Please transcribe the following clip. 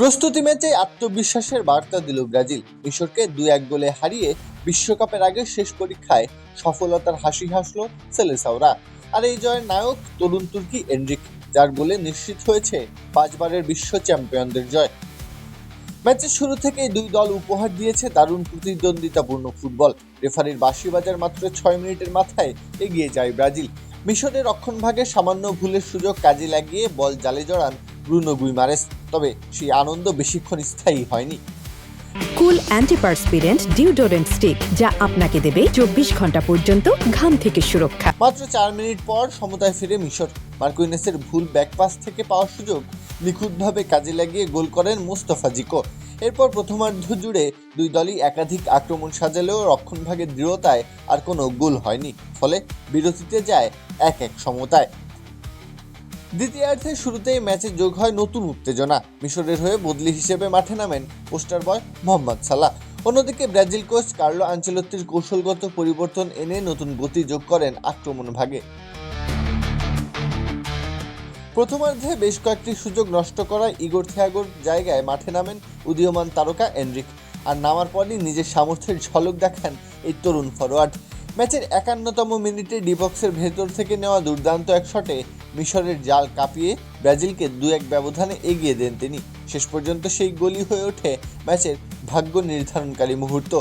প্রস্তুতি ম্যাচে আত্মবিশ্বাসের বার্তা দিল ব্রাজিল। মিশরকে 2-1 গোলে হারিয়ে বিশ্বকাপের আগে শেষ পরীক্ষায় সফলতার হাসি হাসল সেলেসাওরা। আর এই জয়ের নায়ক তরুণ তুর্কি এনরিক, যার গোলে নিশ্চিত হয়েছে 5 বারের বিশ্ব চ্যাম্পিয়নদের জয়। ম্যাচের শুরু থেকেই দুই দল উপহার দিয়েছে দারুণ প্রতিদ্বন্দ্বিতাপূর্ণ ফুটবল। রেফারির বাঁশি বাজার মাত্র 6 মিনিটের মাথায় এগিয়ে যায় ব্রাজিল। মিশরের রক্ষণভাগে সামান্য ভুলের সুযোগ কাজে লাগিয়ে বল জালে জড়ান ব্রুনো গুইমারেস। তবে সেই আনন্দ বেশিক্ষণ স্থায়ী হয়নি। কুল অ্যান্টিপারস্পিরেন্ট ডিওডোরেন্ট স্টিক, যা আপনাকে দেবে 24 ঘন্টা পর্যন্ত ঘাম থেকে সুরক্ষা। মাত্র 4 মিনিট পর সমতায় ফিরে মিশর। মার্কুইনেসের ভুল ব্যাকপাস থেকে পাওয়া সুযোগ নিখুঁতভাবে কাজে লাগিয়ে গোল করেন মোস্তফা জিকো। এরপর প্রথমার্ধ জুড়ে দুই দলই একাধিক আক্রমণ সাজালেও রক্ষণভাগের দৃঢ়তায় আর কোনো গোল হয়নি। ফলে বিরতিতে যায় 1-1 সমতায়। দ্বিতীয়ার্ধের শুরুতেই ম্যাচে যোগ হয় নতুন উত্তেজনা। মিশরের হয়ে বদলি হিসেবে মাঠে নামেন পোস্টার বয় মোহাম্মদ সালাহ। অন্যদিকে ব্রাজিল কোচ কার্লো আনচেলত্তির কৌশলগত পরিবর্তন এনে নতুন গতি যোগ করেন আক্রমণ ভাগে। প্রথমার্ধে বেশ কয়েকটি সুযোগ নষ্ট করায় ইগোর থিয়াগোর জায়গায় মাঠে নামেন উদীয়মান তারকা এনরিক। আর নামার পরই নিজের সামর্থ্যের ঝলক দেখান এই তরুণ ফরোয়ার্ড। ম্যাচের 51তম মিনিটে ডিবক্সের ভেতর থেকে নেওয়া দুর্দান্ত এক শটে মিশরের জাল কাঁপিয়ে ব্রাজিলকে 2-1 ব্যবধানে এগিয়ে দেন তিনি। শেষ পর্যন্ত সেই গোলই হয়ে ওঠে ম্যাচের ভাগ্য নির্ধারণকারী মুহূর্ত।